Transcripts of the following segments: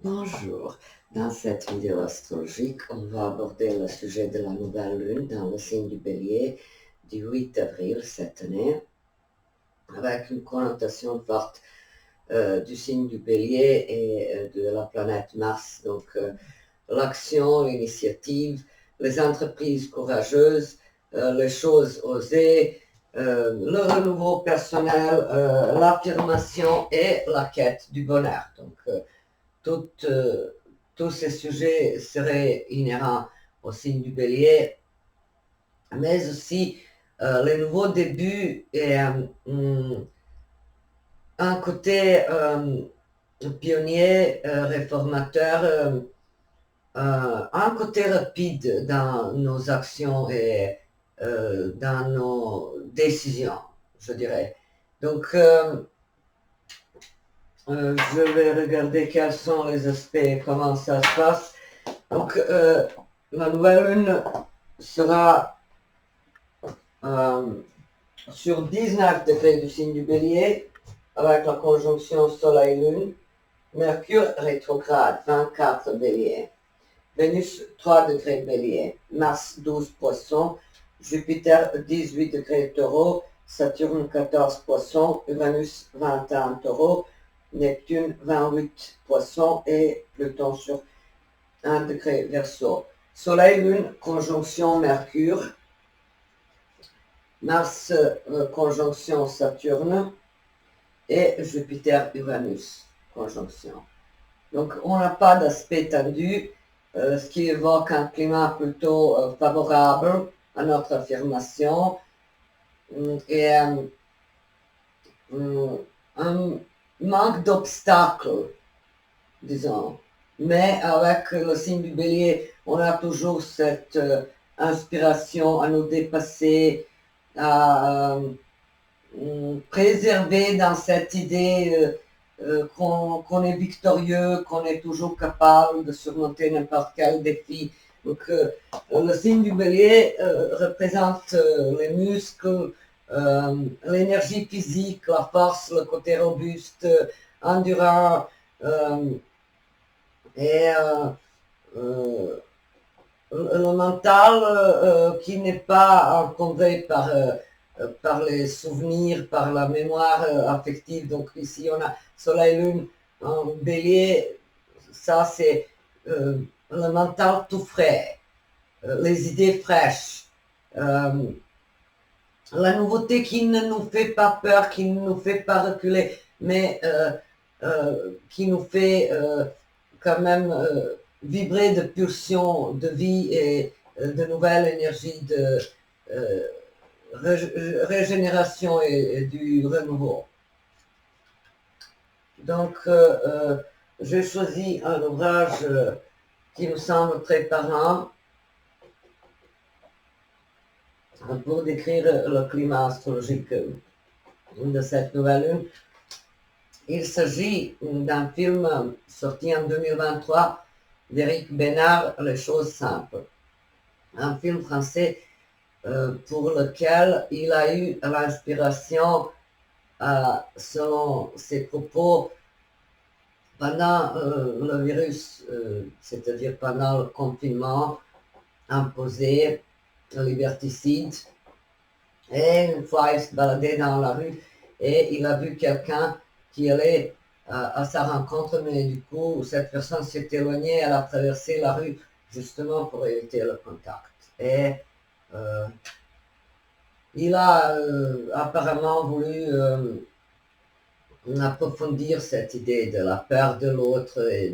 Bonjour, dans cette vidéo astrologique, on va aborder le sujet de la nouvelle lune dans le signe du Bélier du 8 avril cette année, avec une connotation forte du signe du Bélier et de la planète Mars. Donc l'action, l'initiative, les entreprises courageuses, les choses osées, le renouveau personnel, l'affirmation et la quête du bonheur. Donc toutes, tous ces sujets seraient inhérents au signe du Bélier, mais aussi les nouveaux débuts et un côté pionnier, réformateur, un côté rapide dans nos actions et dans nos décisions, je dirais. Donc, je vais regarder quels sont les aspects, comment ça se passe. Donc, la nouvelle lune sera sur 19 degrés du signe du Bélier, avec la conjonction Soleil-Lune, Mercure rétrograde, 24 Bélier, Vénus 3 degrés Bélier, Mars 12 Poissons, Jupiter 18 degrés Taureau, Saturne 14 Poissons, Uranus 21 Taureau, Neptune 28 Poissons et Pluton sur 1 degré Verseau. Soleil-Lune, conjonction Mercure, Mars, conjonction Saturne, et Jupiter-Uranus, conjonction. Donc, on n'a pas d'aspect tendu, ce qui évoque un climat plutôt favorable à notre affirmation, et un manque d'obstacles, disons. Mais avec le signe du Bélier, on a toujours cette inspiration à nous dépasser, à préserver dans cette idée qu'on est victorieux, qu'on est toujours capable de surmonter n'importe quel défi. Donc, le signe du Bélier représente les muscles, l'énergie physique, la force, le côté robuste, endurant, et le mental qui n'est pas encombré par les souvenirs, par la mémoire affective. Donc ici on a Soleil-Lune en Bélier, ça c'est le mental tout frais, les idées fraîches, la nouveauté qui ne nous fait pas peur, qui ne nous fait pas reculer, mais qui nous fait quand même vibrer de pulsions de vie et de nouvelles énergies de régénération et du renouveau. Donc, j'ai choisi un ouvrage qui me semble très parlant pour décrire le climat astrologique de cette nouvelle lune. Il s'agit d'un film sorti en 2023 d'Éric Bénard, Les choses simples. Un film français pour lequel il a eu l'inspiration, selon ses propos, pendant le virus, c'est-à-dire pendant le confinement imposé, le liberticide. Et une fois, il se baladait dans la rue et il a vu quelqu'un qui allait à sa rencontre, mais du coup, cette personne s'est éloignée, elle a traversé la rue justement pour éviter le contact. Et il a apparemment voulu approfondir cette idée de la peur de l'autre et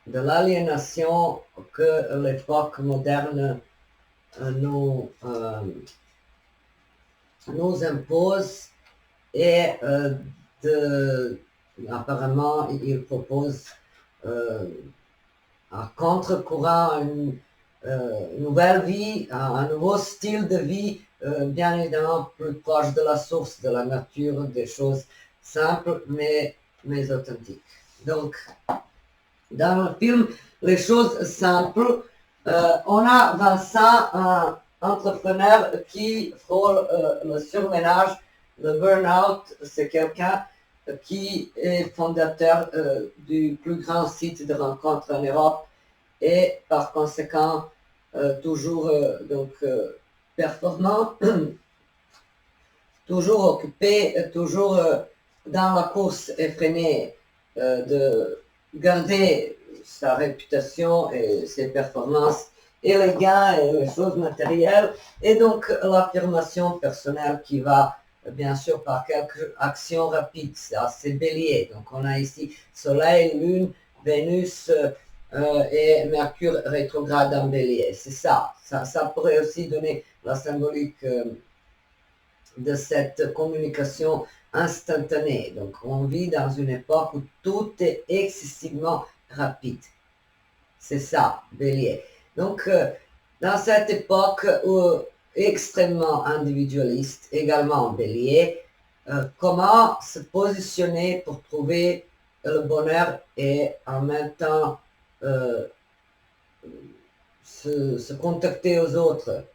de l'aliénation que l'époque moderne nous impose, et apparemment il propose à contre-courant une nouvelle vie, un nouveau style de vie, bien évidemment plus proche de la source, de la nature, des choses simples mais authentiques. Donc, dans le film Les choses simples, on a Vincent, un entrepreneur qui frôle le surménage, le burn-out. C'est quelqu'un qui est fondateur du plus grand site de rencontres en Europe et par conséquent toujours performant, toujours occupé, toujours dans la course effrénée de garder sa réputation et ses performances et les gains et les choses matérielles, et donc l'affirmation personnelle qui va bien sûr par quelques actions rapides, c'est Bélier. Donc on a ici Soleil, Lune, Vénus et Mercure rétrograde en Bélier. C'est ça. Ça pourrait aussi donner la symbolique de cette communication instantanée. Donc on vit dans une époque où tout est excessivement rapide. C'est ça, Bélier. Donc dans cette époque extrêmement individualiste, également Bélier, comment se positionner pour trouver le bonheur et en même temps se contacter aux autres,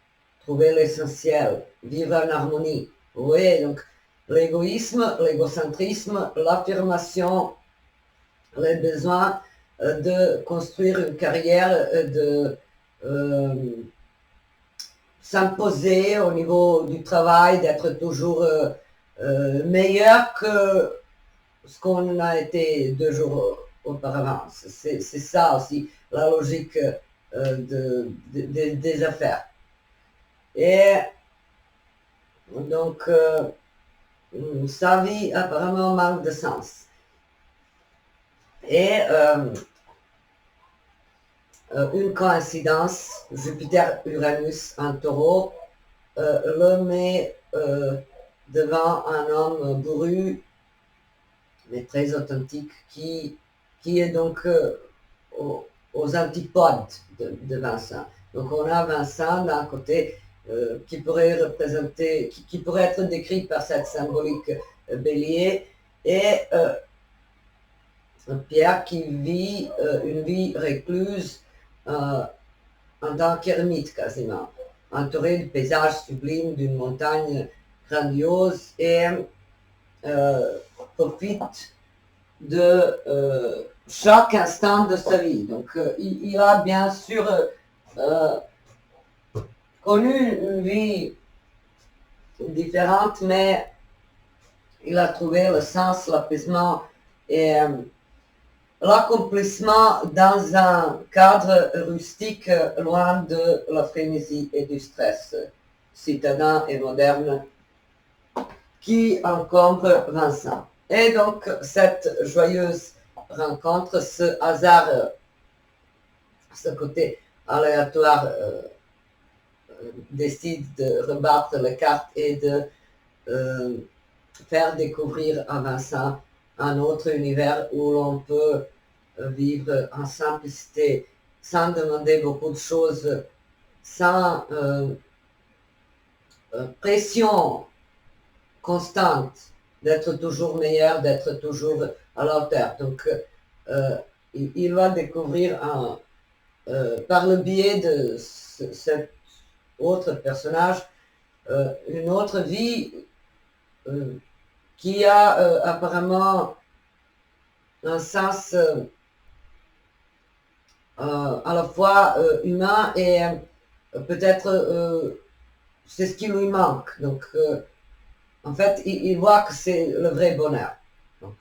trouver l'essentiel, vivre en harmonie. Oui, donc l'égoïsme, l'égocentrisme, l'affirmation, les besoins de construire une carrière, de s'imposer au niveau du travail, d'être toujours meilleur que ce qu'on a été 2 jours auparavant. C'est ça aussi la logique des affaires. Et donc, sa vie apparemment manque de sens. Et une coïncidence, Jupiter-Uranus en taureau le met devant un homme bourru, mais très authentique, qui est donc aux antipodes de Vincent. Donc on a Vincent d'un côté qui pourrait représenter, qui pourrait être décrit par cette symbolique Bélier, et Pierre qui vit une vie recluse en tant qu'ermite quasiment, entouré de paysages sublimes, d'une montagne grandiose, et profite de chaque instant de sa vie. Donc il a bien sûr connu une vie différente, mais il a trouvé le sens, l'apaisement et l'accomplissement dans un cadre rustique, loin de la frénésie et du stress citadin et moderne qui encombre Vincent. Et donc cette joyeuse rencontre, ce hasard, ce côté aléatoire décide de rebattre les cartes et de faire découvrir à Vincent un autre univers où l'on peut vivre en simplicité, sans demander beaucoup de choses, sans pression constante d'être toujours meilleur, d'être toujours à la hauteur. Donc il va découvrir par le biais de cet autre personnage une autre vie qui a apparemment un sens à la fois humain et peut-être c'est ce qui lui manque. Donc en fait, il voit que c'est le vrai bonheur. Donc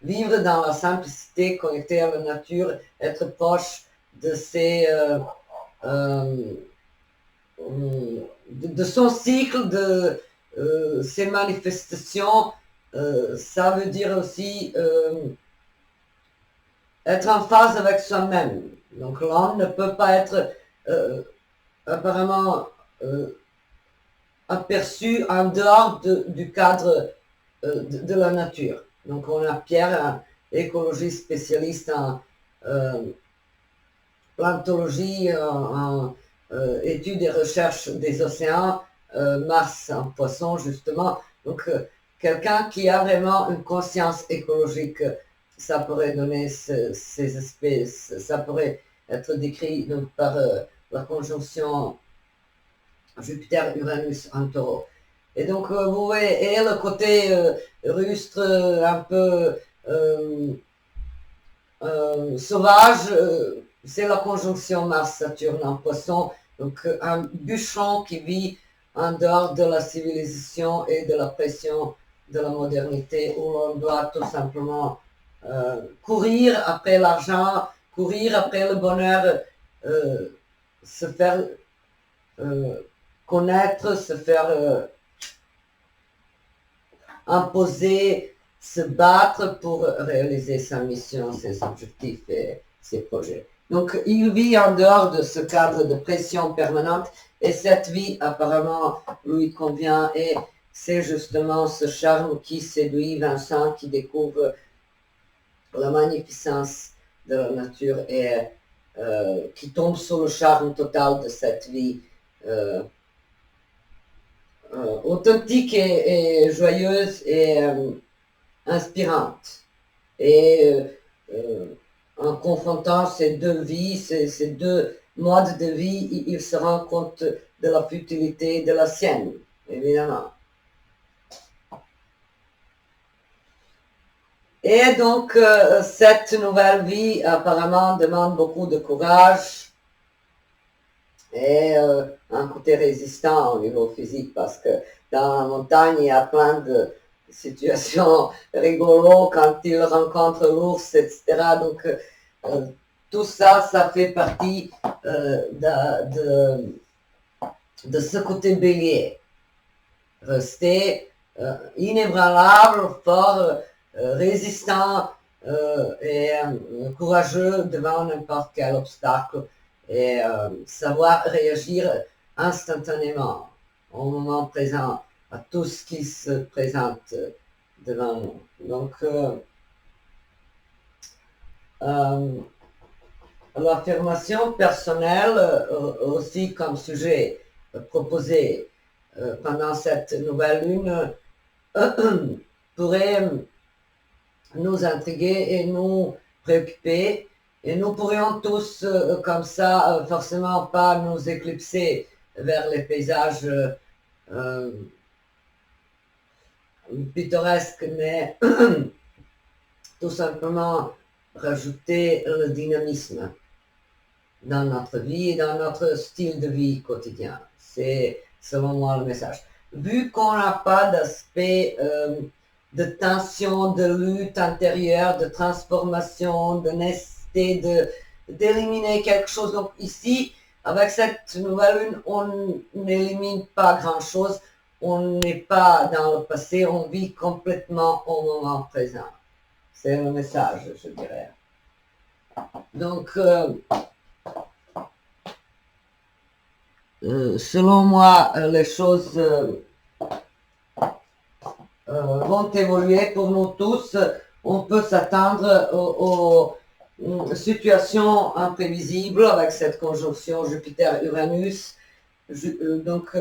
vivre dans la simplicité, connecté à la nature, être proche de ses de son cycle, de ses manifestations, ça veut dire aussi être en phase avec soi-même. Donc l'homme ne peut pas être apparemment aperçu en dehors du cadre de la nature. Donc on a Pierre, un écologiste spécialiste en plantologie, en études et recherches des océans, Mars en poisson justement. Donc quelqu'un qui a vraiment une conscience écologique, ça pourrait donner ces aspects, ça pourrait être décrit donc, par la conjonction Jupiter-Uranus en taureau. Et donc, vous voyez, et le côté rustre, un peu sauvage, c'est la conjonction Mars-Saturne en Poisson. Donc, un bûcheron qui vit en dehors de la civilisation et de la pression de la modernité, où l'on doit tout simplement courir après l'argent, courir après le bonheur, se faire connaître, se faire imposer, se battre pour réaliser sa mission, ses objectifs et ses projets. Donc, il vit en dehors de ce cadre de pression permanente et cette vie, apparemment, lui convient et c'est justement ce charme qui séduit Vincent, qui découvre la magnificence de la nature et qui tombe sous le charme total de cette vie authentique et joyeuse et inspirante. Et en confrontant ces deux vies, ces deux modes de vie, il se rend compte de la futilité de la sienne, évidemment. Et donc, cette nouvelle vie, apparemment, demande beaucoup de courage et un côté résistant au niveau physique, parce que dans la montagne, il y a plein de situations rigolo quand il rencontre l'ours, etc. Donc, tout ça, ça fait partie de ce côté bélier. Rester inébranlable, fort, résistant et courageux devant n'importe quel obstacle et savoir réagir instantanément au moment présent à tout ce qui se présente devant nous. Donc, l'affirmation personnelle aussi comme sujet proposé pendant cette nouvelle lune pourrait nous intriguer et nous préoccuper. Et nous pourrions tous, comme ça, forcément pas nous éclipser vers les paysages pittoresques, mais tout simplement rajouter le dynamisme dans notre vie et dans notre style de vie quotidien. C'est selon moi le message. Vu qu'on n'a pas d'aspect de tension, de lutte intérieure, de transformation, de nécessité d'éliminer quelque chose. Donc ici, avec cette nouvelle lune, on n'élimine pas grand-chose. On n'est pas dans le passé, on vit complètement au moment présent. C'est le message, je dirais. Donc, selon moi, les choses vont évoluer pour nous tous. On peut s'attendre aux situations imprévisibles avec cette conjonction Jupiter-Uranus. Donc,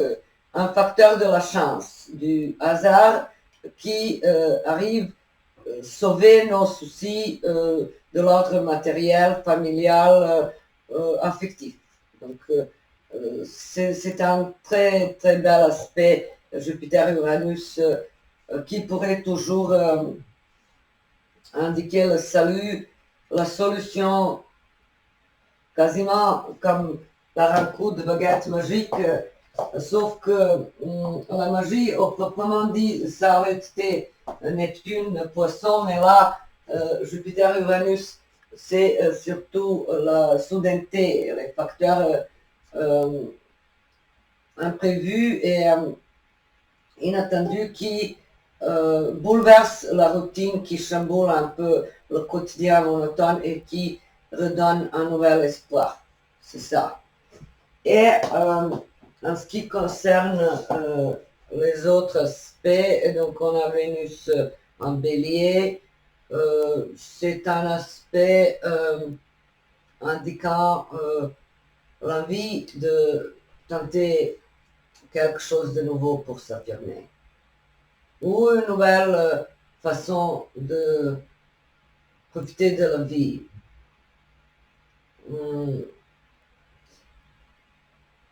un facteur de la chance, du hasard qui arrive sauver nos soucis de l'ordre matériel, familial, affectif. Donc, c'est un très très bel aspect Jupiter-Uranus qui pourrait toujours indiquer le salut, la solution, quasiment comme par un coup de baguette magique, sauf que la magie, au proprement dit, ça aurait été Neptune, Poisson, mais là, Jupiter-Uranus, c'est surtout la soudaineté, les facteurs imprévus et inattendus qui bouleversent la routine, qui chamboule un peu le quotidien monotone et qui redonne un nouvel espoir. C'est ça. Et en ce qui concerne les autres aspects, donc on a Vénus en bélier, c'est un aspect indiquant l'envie de tenter quelque chose de nouveau pour s'affirmer. Ou une nouvelle façon de profiter de la vie.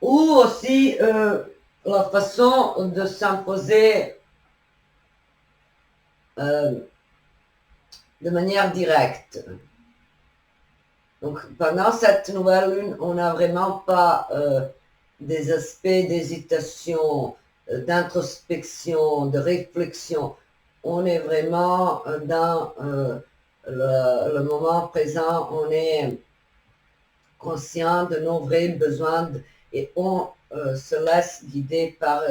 Ou aussi la façon de s'imposer de manière directe. Donc pendant cette nouvelle lune, on n'a vraiment pas des aspects d'hésitation, d'introspection, de réflexion. On est vraiment dans le moment présent, on est conscient de nos vrais besoins et on se laisse guider par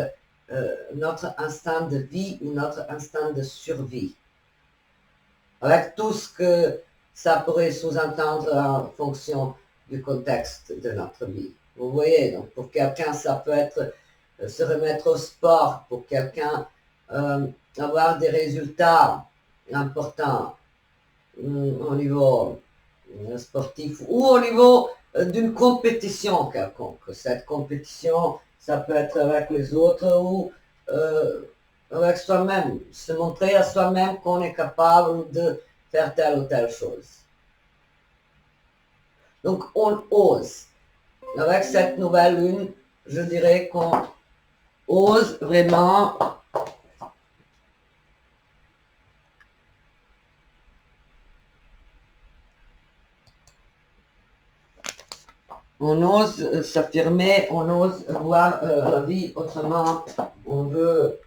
notre instinct de vie ou notre instinct de survie. Avec tout ce que ça pourrait sous-entendre en fonction du contexte de notre vie. Vous voyez, donc pour quelqu'un, ça peut être se remettre au sport, pour quelqu'un, avoir des résultats importants au niveau sportif ou au niveau d'une compétition quelconque. Cette compétition, ça peut être avec les autres ou avec soi-même, se montrer à soi-même qu'on est capable de faire telle ou telle chose. Donc on ose. Avec cette nouvelle lune, je dirais qu'on ose vraiment on ose s'affirmer, on ose voir la vie autrement, on veut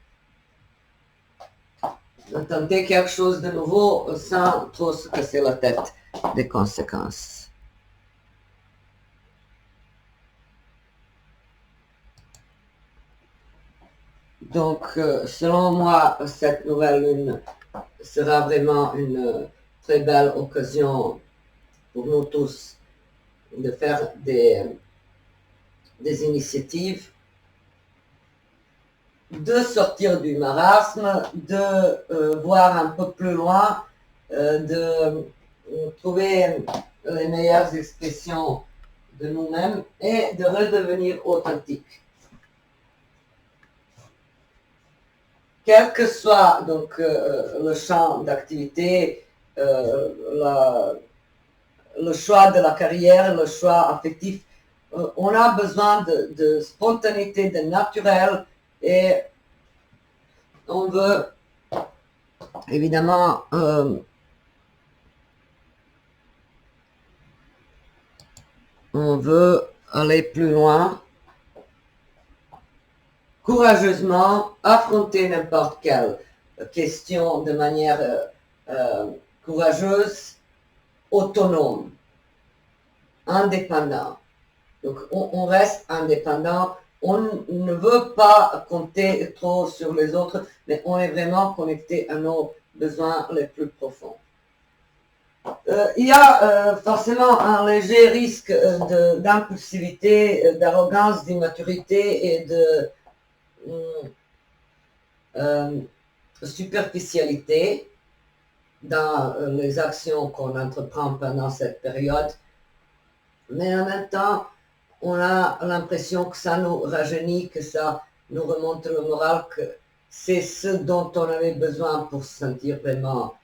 tenter quelque chose de nouveau sans trop se casser la tête des conséquences. Donc, selon moi, cette nouvelle lune sera vraiment une très belle occasion pour nous tous de faire des initiatives, de sortir du marasme, de voir un peu plus loin, de trouver les meilleures expressions de nous-mêmes et de redevenir authentique. Quel que soit donc le champ d'activité, le choix de la carrière, le choix affectif, on a besoin de spontanéité, de naturel et on veut évidemment on veut aller plus loin, courageusement, affronter n'importe quelle question de manière courageuse, autonome, indépendant. Donc on reste indépendant, on ne veut pas compter trop sur les autres, mais on est vraiment connecté à nos besoins les plus profonds. Il y a forcément un léger risque d'impulsivité, d'arrogance, d'immaturité et de superficialité dans les actions qu'on entreprend pendant cette période. Mais en même temps, on a l'impression que ça nous rajeunit, que ça nous remonte le moral, que c'est ce dont on avait besoin pour se sentir vraiment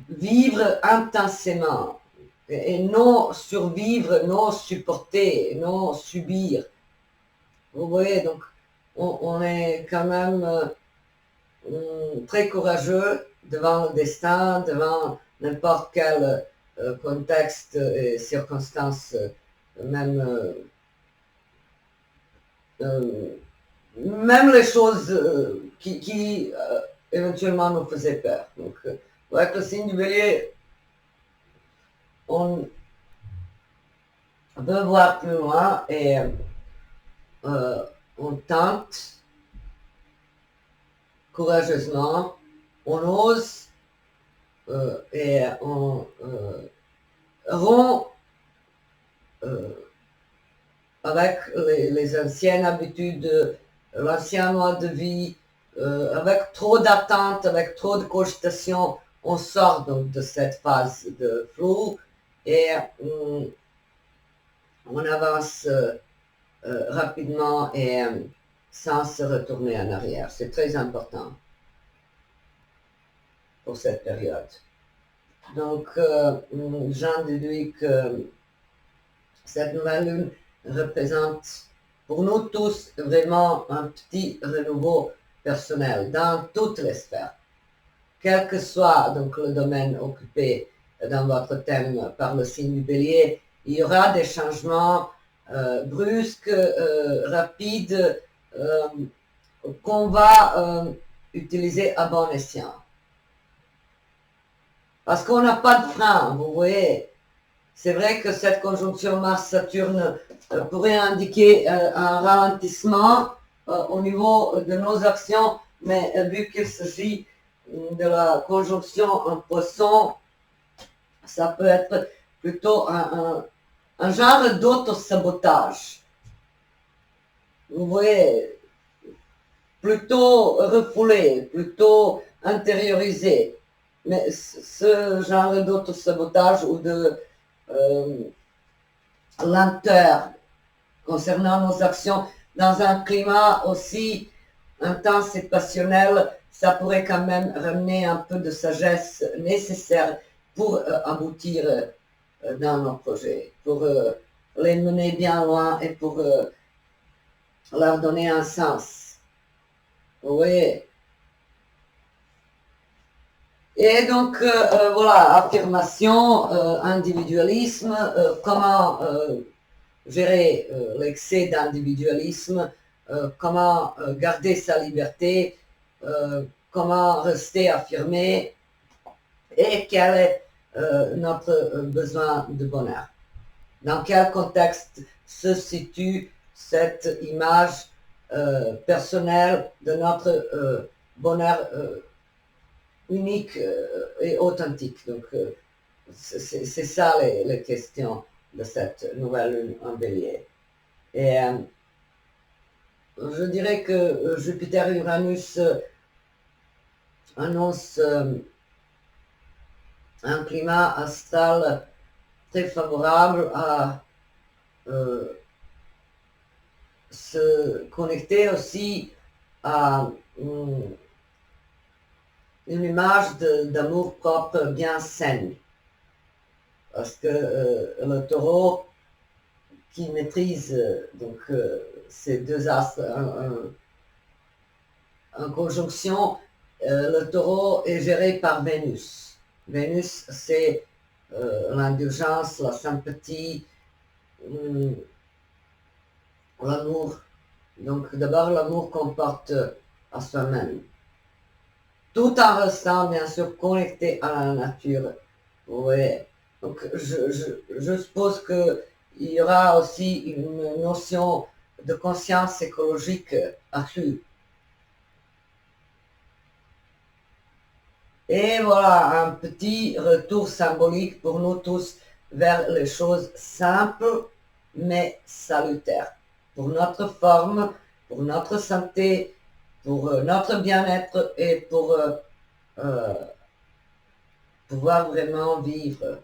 vivre intensément et non survivre, non supporter, non subir. Vous voyez, donc on est quand même très courageux devant le destin, devant n'importe quel contexte et circonstances, même les choses qui éventuellement nous faisaient peur. Donc, avec le signe du bélier, on veut voir plus loin et on tente courageusement, on ose et on rompt avec les anciennes habitudes, l'ancien mode de vie, avec trop d'attentes, avec trop de cogitation, on sort donc de cette phase de flou et on avance rapidement et sans se retourner en arrière. C'est très important pour cette période. Donc, j'en déduis que cette nouvelle lune représente pour nous tous vraiment un petit renouveau personnel dans toutes les sphères. Quel que soit donc le domaine occupé dans votre thème par le signe du Bélier, il y aura des changements brusques, rapides, qu'on va utiliser à bon escient. Parce qu'on n'a pas de frein, vous voyez. C'est vrai que cette conjonction Mars-Saturne pourrait indiquer un ralentissement au niveau de nos actions, mais vu qu'il s'agit de la conjonction en Poisson, ça peut être plutôt un genre d'auto-sabotage. Vous voyez, plutôt refoulé, plutôt intériorisé. Mais ce genre d'auto-sabotage ou de lenteur concernant nos actions dans un climat aussi intense et passionnel, ça pourrait quand même ramener un peu de sagesse nécessaire pour aboutir dans nos projets, pour les mener bien loin et pour leur donner un sens. Vous voyez. Et donc, voilà, affirmation, individualisme, comment gérer l'excès d'individualisme, comment garder sa liberté, comment rester affirmé et quel est notre besoin de bonheur. Dans quel contexte se situe cette image personnelle de notre bonheur unique et authentique. Donc, c'est ça les questions de cette nouvelle lune en Bélier. Et je dirais que Jupiter-Uranus annonce un climat astral très favorable à se connecter aussi à une image d'amour propre bien saine. Parce que le taureau qui maîtrise donc ces deux astres en conjonction, le taureau est géré par Vénus. Vénus, c'est l'indulgence, la sympathie, l'amour. Donc d'abord l'amour qu'on porte à soi-même. Tout en restant bien sûr connecté à la nature. Oui. Donc je suppose qu'il y aura aussi une notion de conscience écologique accrue. Et voilà un petit retour symbolique pour nous tous vers les choses simples mais salutaires. Pour notre forme, pour notre santé, pour notre bien-être et pour pouvoir vraiment vivre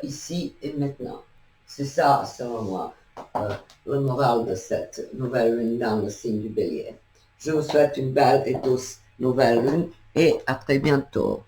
ici et maintenant. C'est ça, selon moi, le moral de cette nouvelle lune dans le signe du Bélier. Je vous souhaite une belle et douce nouvelle lune et à très bientôt.